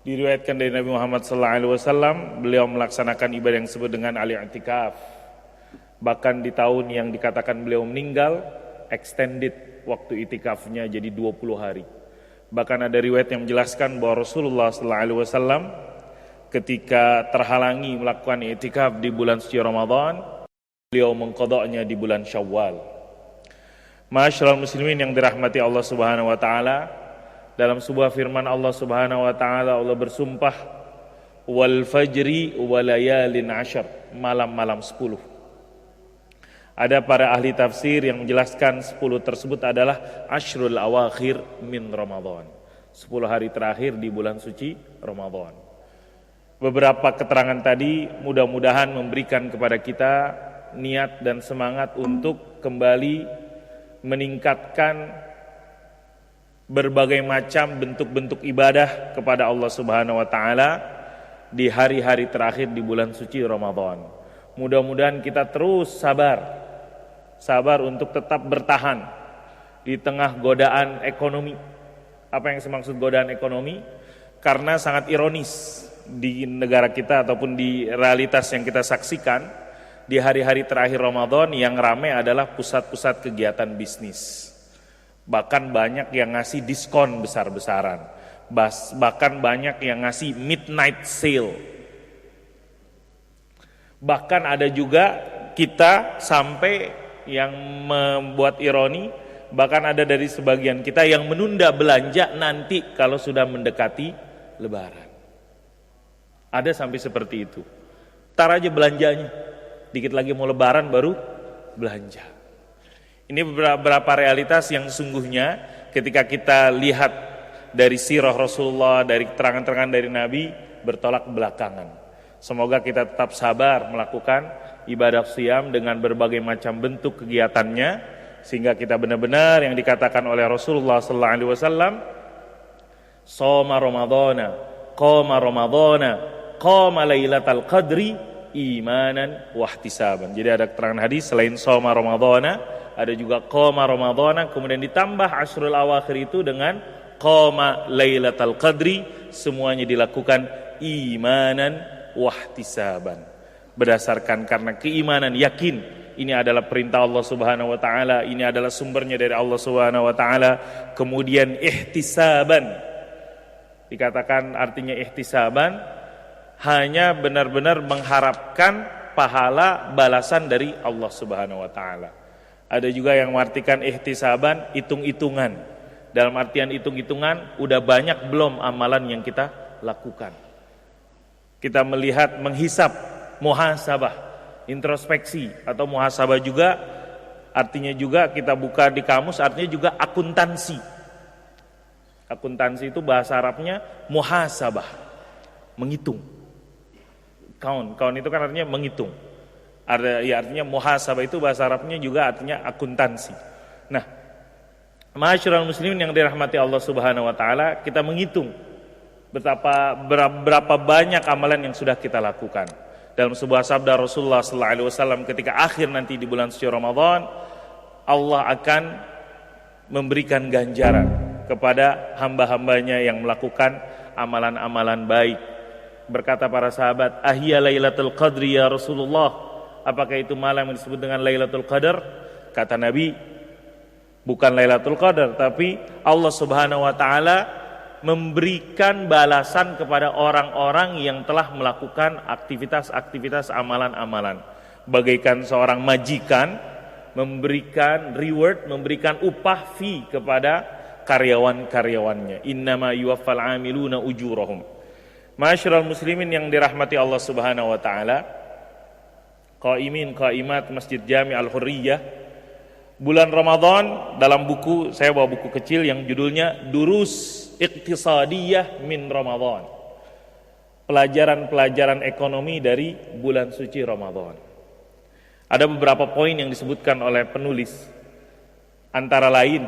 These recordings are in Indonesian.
Diriwayatkan dari Nabi Muhammad SAW, beliau melaksanakan ibadah yang disebut dengan al-i'tikaf. Bahkan di tahun yang dikatakan beliau meninggal, extended waktu itikafnya jadi 20 hari. Bahkan ada riwayat yang menjelaskan bahwa Rasulullah SAW ketika terhalangi melakukan i'tikaf di bulan suci Ramadan, beliau mengqadanya di bulan Syawal. Ma'asyiral muslimin yang dirahmati Allah Subhanahu wa taala, dalam sebuah firman Allah Subhanahu wa taala, Allah bersumpah, wal fajri walayalin ashar, malam-malam 10. Ada para ahli tafsir yang menjelaskan 10 tersebut adalah asyrul awakhir min Ramadan, 10 hari terakhir di bulan suci Ramadan. Beberapa keterangan tadi mudah-mudahan memberikan kepada kita niat dan semangat untuk kembali meningkatkan berbagai macam bentuk-bentuk ibadah kepada Allah Subhanahu wa taala di hari-hari terakhir di bulan suci Ramadan. Mudah-mudahan kita terus sabar untuk tetap bertahan di tengah godaan ekonomi. Apa yang dimaksud godaan ekonomi? Karena sangat ironis di negara kita ataupun di realitas yang kita saksikan, di hari-hari terakhir Ramadan yang ramai adalah pusat-pusat kegiatan bisnis. Bahkan banyak yang ngasih diskon besar-besaran, bahkan banyak yang ngasih midnight sale. Bahkan ada juga kita sampai yang membuat ironi, bahkan ada dari sebagian kita yang menunda belanja nanti kalau sudah mendekati Lebaran. Ada sampai seperti itu. Tar aja belanjanya, dikit lagi mau Lebaran baru belanja. Ini beberapa realitas yang sungguhnya ketika kita lihat dari sirah Rasulullah, dari keterangan-keterangan dari Nabi, bertolak belakangan. Semoga kita tetap sabar melakukan ibadah siyam dengan berbagai macam bentuk kegiatannya, sehingga kita benar-benar yang dikatakan oleh Rasulullah SAW, shoma Ramadhana, qama Ramadhana, qama lailatal qadri imanan wahtisaban. Jadi ada keterangan hadis selain shoma Ramadhana, ada juga qama Ramadhana, kemudian ditambah asyrul awakhir itu dengan qama lailatal qadri, semuanya dilakukan imanan wahtisaban, berdasarkan karena keimanan, yakin ini adalah perintah Allah Subhanahu wa taala, ini adalah sumbernya dari Allah Subhanahu wa taala. Kemudian ihtisaban, dikatakan artinya ihtisaban hanya benar-benar mengharapkan pahala balasan dari Allah Subhanahu wa taala. Ada juga yang mengartikan ihtisaban hitung-hitungan. Dalam artian hitung-hitungan, udah banyak belum amalan yang kita lakukan. Kita melihat, menghisap, muhasabah, introspeksi atau muhasabah juga artinya juga kita buka di kamus, artinya juga akuntansi. Akuntansi itu bahasa Arabnya muhasabah, menghitung. Count itu kan artinya menghitung. Artinya muhasabah itu bahasa Arabnya juga artinya akuntansi. Nah, ma'asyiral muslimin yang dirahmati Allah Subhanahu wa taala, kita menghitung berapa banyak amalan yang sudah kita lakukan. Dalam sebuah sabda Rasulullah SAW, ketika akhir nanti di bulan suci Ramadan, Allah akan memberikan ganjaran kepada hamba-hambanya yang melakukan amalan-amalan baik. Berkata para sahabat, ahya lailatul qadri ya Rasulullah, apakah itu malam yang disebut dengan Lailatul Qadar? Kata Nabi, bukan Lailatul Qadar, tapi Allah Subhanahu wa taala memberikan balasan kepada orang-orang yang telah melakukan aktivitas-aktivitas amalan-amalan. Bagaikan seorang majikan memberikan reward, memberikan upah fee kepada karyawan-karyawannya. Innama yuwaffal 'amiluna ujurahum. Ma'asyiral muslimin yang dirahmati Allah Subhanahu wa taala, qaimin qaimat Masjid Jami' Al-Hurriyah, bulan Ramadan, dalam buku, saya bawa buku kecil yang judulnya Durus Iqtisadiyah min Ramadan, pelajaran-pelajaran ekonomi dari bulan suci Ramadan. Ada beberapa poin yang disebutkan oleh penulis, antara lain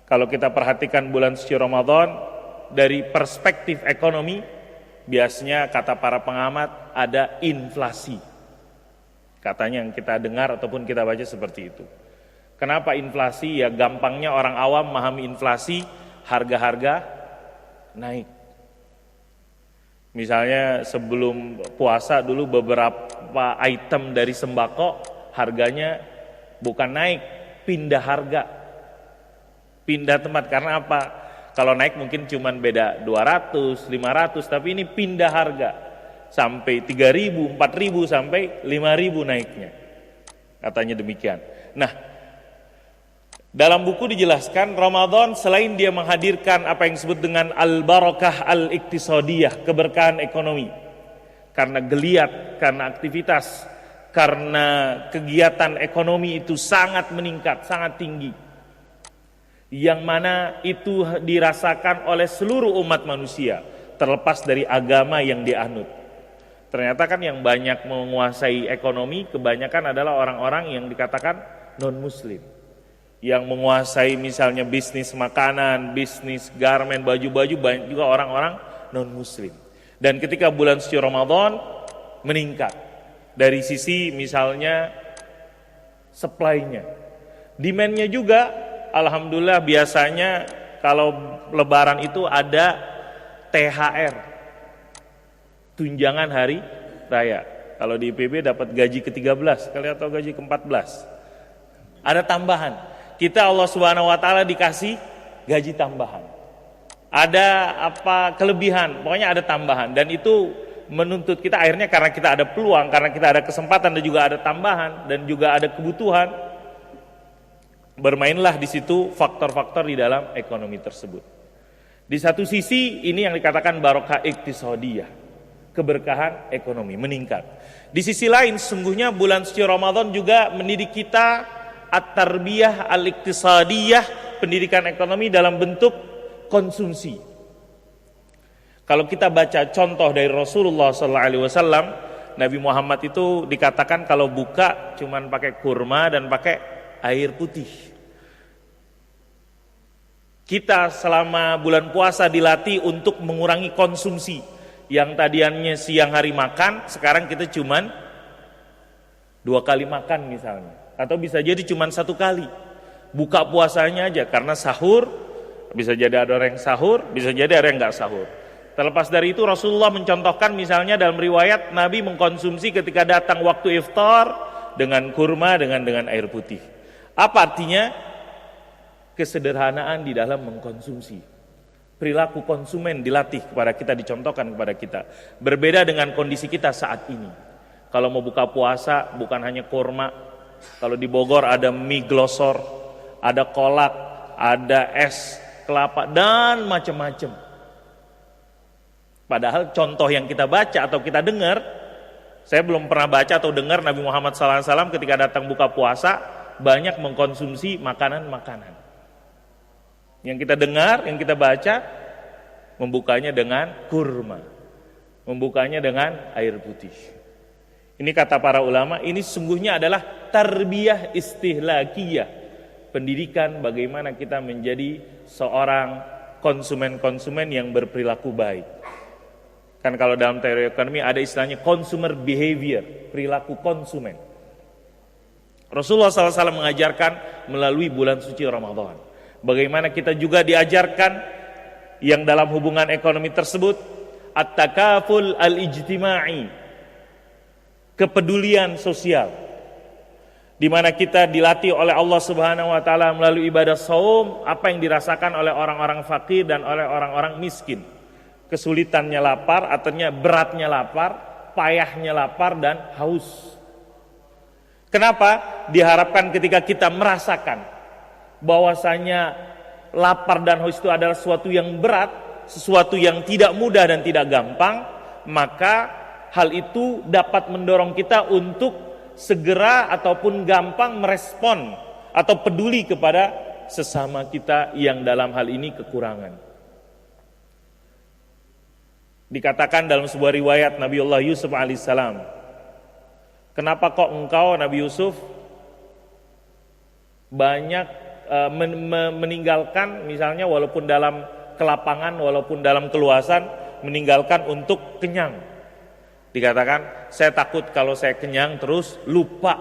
kalau kita perhatikan bulan suci Ramadan dari perspektif ekonomi, biasanya kata para pengamat ada inflasi. Katanya yang kita dengar ataupun kita baca seperti itu. Kenapa inflasi? Ya gampangnya orang awam memahami inflasi, harga-harga naik. Misalnya sebelum puasa dulu beberapa item dari sembako harganya bukan naik, pindah harga, pindah tempat. Karena apa? Kalau naik mungkin cuman beda 200, 500, tapi ini pindah harga sampai 3.000, 4.000 sampai 5.000 naiknya. Katanya demikian. Nah, dalam buku dijelaskan Ramadan selain dia menghadirkan apa yang disebut dengan al-barakah al-iktisadiyah, keberkahan ekonomi. Karena geliat, karena aktivitas, karena kegiatan ekonomi itu sangat meningkat, sangat tinggi. Yang mana itu dirasakan oleh seluruh umat manusia, terlepas dari agama yang dianut. Ternyata kan yang banyak menguasai ekonomi kebanyakan adalah orang-orang yang dikatakan non-muslim. Yang menguasai misalnya bisnis makanan, bisnis garmen, baju-baju, banyak juga orang-orang non-muslim. Dan ketika bulan suci Ramadan meningkat dari sisi misalnya supply-nya. Demand-nya juga alhamdulillah biasanya kalau lebaran itu ada THR, tunjangan hari raya. Kalau di IPB dapat gaji ke-13 kali atau gaji ke-14. Ada tambahan. Kita Allah Subhanahu wa taala dikasih gaji tambahan. Ada apa kelebihan, pokoknya ada tambahan dan itu menuntut kita akhirnya karena kita ada peluang, karena kita ada kesempatan dan juga ada tambahan dan juga ada kebutuhan. Bermainlah di situ faktor-faktor di dalam ekonomi tersebut. Di satu sisi ini yang dikatakan barokah iktisadiyah, keberkahan ekonomi meningkat. Di sisi lain sesungguhnya bulan suci Ramadan juga mendidik kita at-tarbiyah al-iktisadiyah, pendidikan ekonomi dalam bentuk konsumsi. Kalau kita baca contoh dari Rasulullah SAW, Nabi Muhammad itu dikatakan kalau buka cuman pakai kurma dan pakai air putih. Kita selama bulan puasa dilatih untuk mengurangi konsumsi. Yang tadiannya siang hari makan, sekarang kita cuman 2 kali makan misalnya. Atau bisa jadi cuma 1 kali buka puasanya aja, karena sahur bisa jadi ada orang yang sahur, bisa jadi ada yang nggak sahur. Terlepas dari itu Rasulullah mencontohkan misalnya dalam riwayat Nabi mengkonsumsi ketika datang waktu iftar dengan kurma dengan air putih. Apa artinya? Kesederhanaan di dalam mengkonsumsi. Perilaku konsumen dilatih kepada kita, dicontohkan kepada kita. Berbeda dengan kondisi kita saat ini. Kalau mau buka puasa bukan hanya kurma. Kalau di Bogor ada mie glosor, ada kolak, ada es kelapa dan macam-macam. Padahal contoh yang kita baca atau kita dengar, saya belum pernah baca atau dengar Nabi Muhammad SAW ketika datang buka puasa banyak mengkonsumsi makanan-makanan. Yang kita dengar, yang kita baca, membukanya dengan kurma, membukanya dengan air putih. Ini kata para ulama, ini sungguhnya adalah tarbiyah istihlakiyah, pendidikan bagaimana kita menjadi seorang konsumen-konsumen yang berperilaku baik. Kan kalau dalam teori ekonomi ada istilahnya consumer behavior, perilaku konsumen. Rasulullah SAW mengajarkan melalui bulan suci Ramadan. Bagaimana kita juga diajarkan yang dalam hubungan ekonomi tersebut at-takaful al-ijtima'i, kepedulian sosial, di mana kita dilatih oleh Allah Subhanahu wa taala melalui ibadah shaum apa yang dirasakan oleh orang-orang fakir dan oleh orang-orang miskin. Kesulitannya lapar, artinya beratnya lapar, payahnya lapar dan haus. Kenapa? Diharapkan ketika kita merasakan bahwasanya lapar dan haus itu adalah sesuatu yang berat, sesuatu yang tidak mudah dan tidak gampang, maka hal itu dapat mendorong kita untuk segera ataupun gampang merespon atau peduli kepada sesama kita yang dalam hal ini kekurangan. Dikatakan dalam sebuah riwayat Nabiullah Yusuf alaihissalam, kenapa kok engkau Nabi Yusuf banyak meninggalkan misalnya walaupun dalam kelapangan, walaupun dalam keluasan, meninggalkan untuk kenyang. Dikatakan, saya takut kalau saya kenyang terus lupa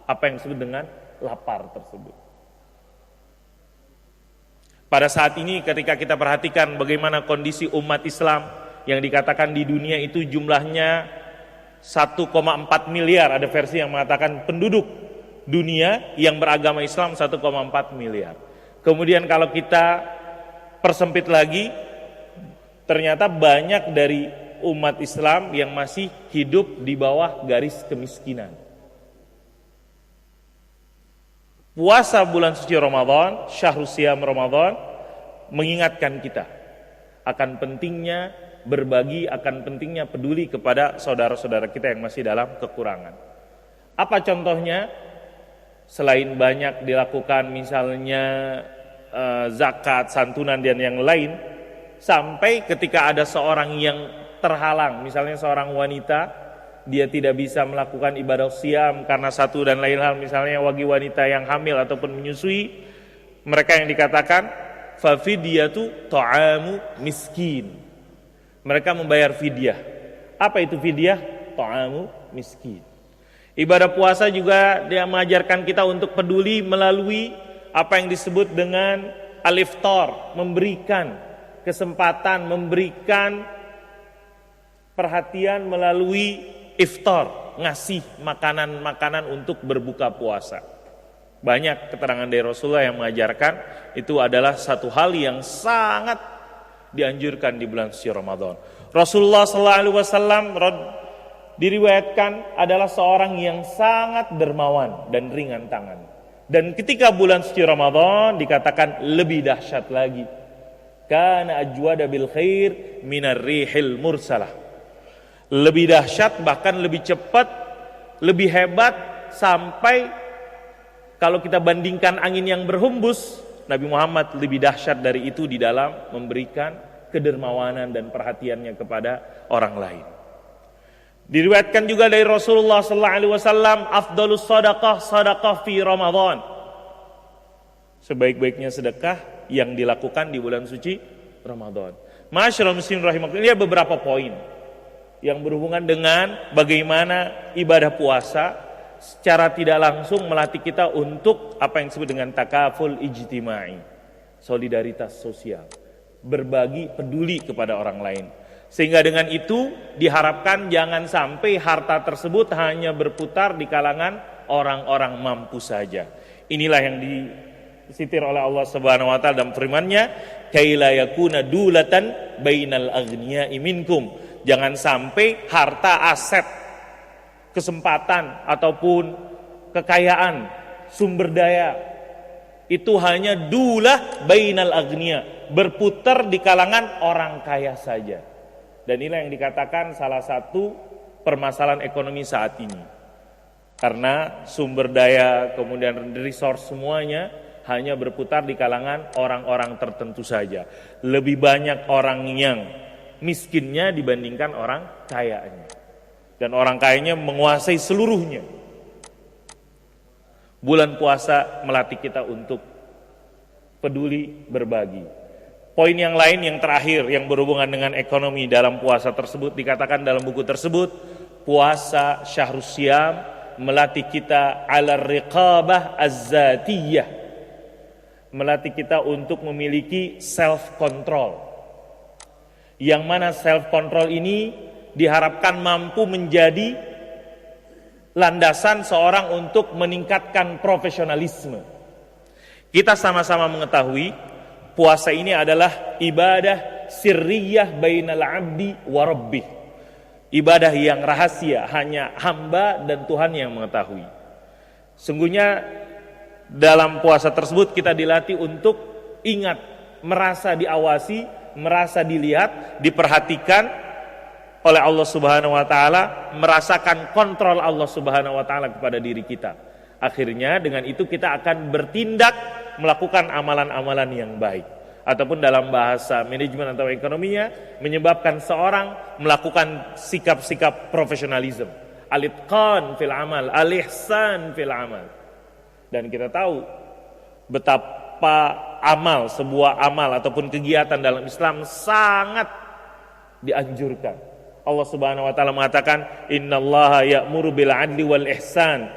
apa yang disebut dengan lapar tersebut. Pada saat ini ketika kita perhatikan bagaimana kondisi umat Islam yang dikatakan di dunia itu jumlahnya 1,4 miliar, ada versi yang mengatakan penduduk dunia yang beragama Islam 1,4 miliar. Kemudian kalau kita persempit lagi, ternyata banyak dari umat Islam yang masih hidup di bawah garis kemiskinan. Puasa bulan suci Ramadan, Syahrul Siyam Ramadan, mengingatkan kita akan pentingnya berbagi, akan pentingnya peduli kepada saudara-saudara kita yang masih dalam kekurangan. Apa contohnya? Selain banyak dilakukan misalnya zakat, santunan dan yang lain, sampai ketika ada seorang yang terhalang, misalnya seorang wanita, dia tidak bisa melakukan ibadah siam karena satu dan lain hal, misalnya bagi wanita yang hamil ataupun menyusui, mereka yang dikatakan fafidiyatu ta'amu miskin. Mereka membayar fidyah. Apa itu fidyah? Ta'amu miskin. Ibadah puasa juga dia mengajarkan kita untuk peduli melalui apa yang disebut dengan al-iftar, memberikan kesempatan, memberikan perhatian melalui iftar, ngasih makanan-makanan untuk berbuka puasa. Banyak keterangan dari Rasulullah yang mengajarkan itu adalah satu hal yang sangat dianjurkan di bulan suci Ramadan. Rasulullah SAW diriwayatkan adalah seorang yang sangat dermawan dan ringan tangan. Dan ketika bulan suci Ramadan dikatakan lebih dahsyat lagi. Kana ajwada bil khair minar rihil mursalah. Lebih dahsyat, bahkan lebih cepat, lebih hebat, sampai kalau kita bandingkan angin yang berhembus, Nabi Muhammad lebih dahsyat dari itu di dalam memberikan kedermawanan dan perhatiannya kepada orang lain. Diriwayatkan juga dari Rasulullah SAW, afdalus sadaqah sadaqah fi Ramadan. Sebaik-baiknya sedekah yang dilakukan di bulan suci Ramadan. Masyaallah muslimin rahimakumullah, ini ada beberapa poin yang berhubungan dengan bagaimana ibadah puasa secara tidak langsung melatih kita untuk apa yang disebut dengan takaful ijtimai, solidaritas sosial, berbagi, peduli kepada orang lain. Sehingga dengan itu diharapkan jangan sampai harta tersebut hanya berputar di kalangan orang-orang mampu saja. Inilah yang disitir oleh Allah Subhanahu wa taala dalam firman-Nya, kaila yakuna dulatan bainal aghniya'i minkum. Jangan sampai harta, aset, kesempatan ataupun kekayaan, sumber daya itu hanya dulah bainal aghniya, berputar di kalangan orang kaya saja. Dan inilah yang dikatakan salah satu permasalahan ekonomi saat ini. Karena sumber daya, kemudian resource semuanya hanya berputar di kalangan orang-orang tertentu saja. Lebih banyak orang yang miskinnya dibandingkan orang kayanya. Dan orang kayanya menguasai seluruhnya. Bulan puasa melatih kita untuk peduli, berbagi. Poin yang lain yang terakhir yang berhubungan dengan ekonomi dalam puasa tersebut, dikatakan dalam buku tersebut, puasa Syahrul Siyam melatih kita ala riqabah az-zatiyah, melatih kita untuk memiliki self control, yang mana self control ini diharapkan mampu menjadi landasan seorang untuk meningkatkan profesionalisme. Kita sama-sama mengetahui puasa ini adalah ibadah sirriyah bainal abdi wa rabbih. Ibadah yang rahasia, hanya hamba dan Tuhan yang mengetahui. Sungguhnya dalam puasa tersebut kita dilatih untuk ingat, merasa diawasi, merasa dilihat, diperhatikan oleh Allah Subhanahu wa taala, merasakan kontrol Allah Subhanahu wa taala kepada diri kita. Akhirnya dengan itu kita akan bertindak melakukan amalan-amalan yang baik, ataupun dalam bahasa manajemen atau ekonominya menyebabkan seorang melakukan sikap-sikap profesionalisme, al-itqan fil amal, al-ihsan fil amal. Dan kita tahu betapa amal, sebuah amal ataupun kegiatan dalam Islam sangat dianjurkan. Allah Subhanahu wa taala mengatakan innallaha ya'muru bil 'adli wal ihsan.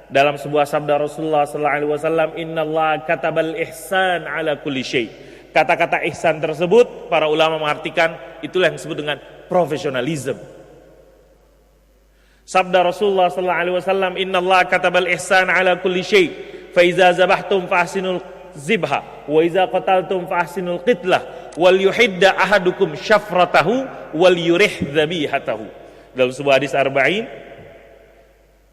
Dalam sebuah sabda Rasulullah sallallahu alaihi wasallam, innallaha katabal ihsan ala kulli syai. Kata-kata ihsan tersebut para ulama mengartikan itulah yang disebut dengan profesionalisme. Sabda Rasulullah sallallahu alaihi wasallam, "Innallaha katabal ihsan ala kulli syai, fa iza zabahtum fahsinul zibha, wa iza qataltum fahsinul qitlah, wal yuhidda ahadukum syafratahu wal yurih dzabihatahu." Dalam sebuah hadis arba'in,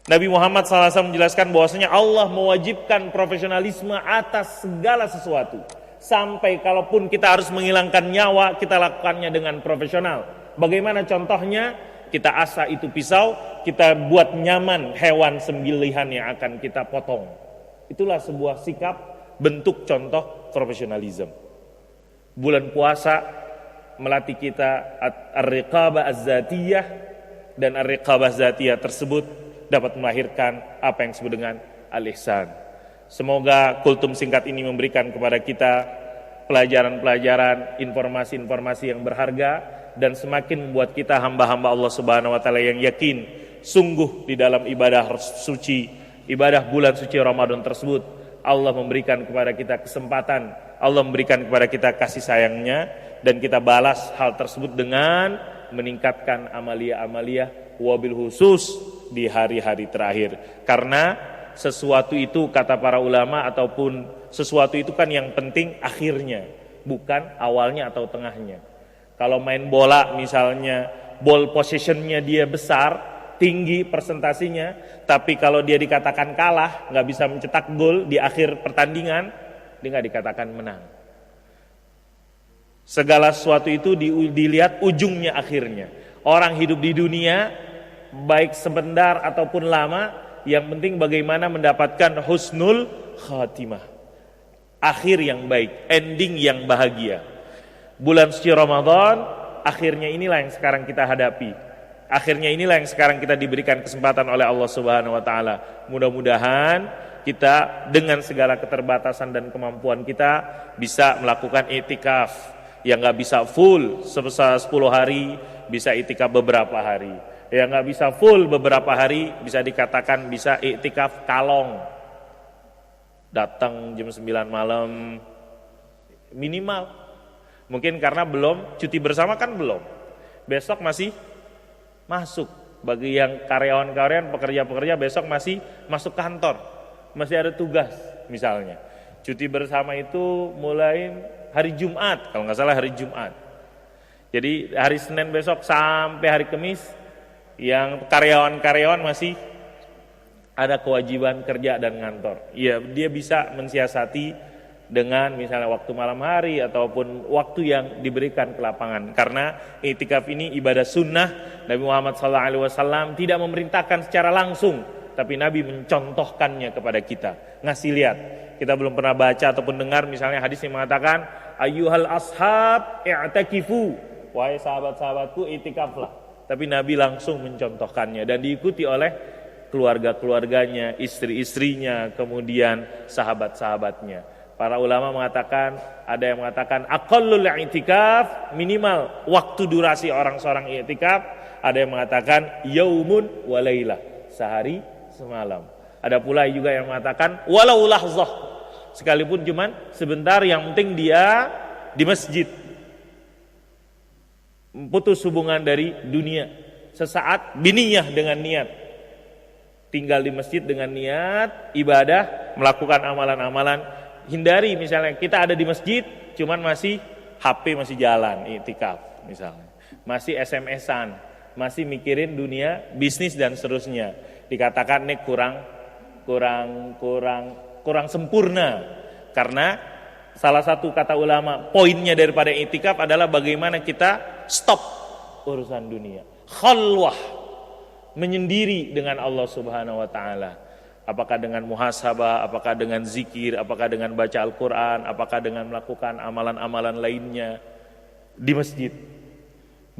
Nabi Muhammad SAW menjelaskan bahwasanya Allah mewajibkan profesionalisme atas segala sesuatu. Sampai kalaupun kita harus menghilangkan nyawa, kita lakukannya dengan profesional. Bagaimana contohnya? Kita asah itu pisau, kita buat nyaman hewan sembelihan yang akan kita potong. Itulah sebuah sikap, bentuk contoh profesionalisme. Bulan puasa melatih kita ar-riqabah az-zatiyah, dan ar-riqabah zatiyah tersebut dapat melahirkan apa yang disebut dengan al-ihsan. Semoga kultum singkat ini memberikan kepada kita pelajaran-pelajaran, informasi-informasi yang berharga, dan semakin membuat kita hamba-hamba Allah Subhanahu wa taala yang yakin sungguh di dalam ibadah suci, ibadah bulan suci Ramadan tersebut Allah memberikan kepada kita kesempatan, Allah memberikan kepada kita kasih sayangnya, dan kita balas hal tersebut dengan meningkatkan amalia-amalia wabil khusus di hari-hari terakhir. Karena sesuatu itu, kata para ulama, ataupun sesuatu itu kan yang penting akhirnya, bukan awalnya atau tengahnya. Kalau main bola misalnya, ball possessionnya dia besar, tinggi persentasinya, tapi kalau dia dikatakan kalah, nggak bisa mencetak gol di akhir pertandingan, dia nggak dikatakan menang. Segala sesuatu itu dilihat ujungnya akhirnya. Orang hidup di dunia, baik sebentar ataupun lama, yang penting bagaimana mendapatkan husnul khatimah, akhir yang baik, ending yang bahagia. Bulan suci Ramadan, akhirnya inilah yang sekarang kita hadapi. Akhirnya inilah yang sekarang kita diberikan kesempatan oleh Allah Subhanahu wa taala. Mudah-mudahan kita dengan segala keterbatasan dan kemampuan kita bisa melakukan i'tikaf. Yang gak bisa full sebesar 10 hari, bisa i'tikaf beberapa hari. Yang gak bisa full beberapa hari, bisa dikatakan bisa i'tikaf kalong. Datang jam 9 malam minimal. Mungkin karena belum, cuti bersama kan belum. Besok masih masuk. Bagi yang karyawan-karyawan, pekerja-pekerja besok masih masuk kantor. Masih ada tugas misalnya. Cuti bersama itu mulai hari Jumat, kalau nggak salah hari Jumat. Jadi hari Senin besok sampai hari Kamis, yang karyawan-karyawan masih ada kewajiban kerja dan ngantor. Ya, dia bisa mensiasati dengan misalnya waktu malam hari ataupun waktu yang diberikan ke lapangan. Karena i'tikaf ini ibadah sunnah. Nabi Muhammad SAW tidak memerintahkan secara langsung, tapi Nabi mencontohkannya kepada kita, ngasih lihat. Kita belum pernah baca ataupun dengar misalnya hadis yang mengatakan ayyuhal ashab i'takifu, wahai sahabat-sahabatku i'tikaflah. Tapi Nabi langsung mencontohkannya dan diikuti oleh keluarga-keluarganya, istri-istrinya, kemudian sahabat-sahabatnya. Para ulama mengatakan, ada yang mengatakan aqallul i'tikaf, minimal waktu durasi orang seorang i'tikaf, ada yang mengatakan yaumun wa lailah, sehari semalam. Ada pula juga yang mengatakan walau lahzah, sekalipun cuman sebentar, yang penting dia di masjid, putus hubungan dari dunia sesaat, biniyah dengan niat, tinggal di masjid dengan niat ibadah, melakukan amalan-amalan. Hindari misalnya kita ada di masjid cuman masih HP masih jalan, i'tikaf misalnya, masih SMS-an, masih mikirin dunia, bisnis dan seterusnya, dikatakan ini kurang sempurna. Karena salah satu kata ulama, poinnya daripada i'tikaf adalah bagaimana kita stop urusan dunia, khalwah, menyendiri dengan Allah Subhanahu wa taala. Apakah dengan muhasabah, apakah dengan zikir, apakah dengan baca Al-Qur'an, apakah dengan melakukan amalan-amalan lainnya di masjid.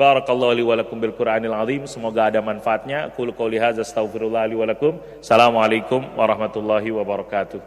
Barakallahu li wa lakum bil Qur'anil azim. Semoga ada manfaatnya. Qul qouli hadza astaghfirullah li wa lakum. Assalamualaikum warahmatullahi wabarakatuh.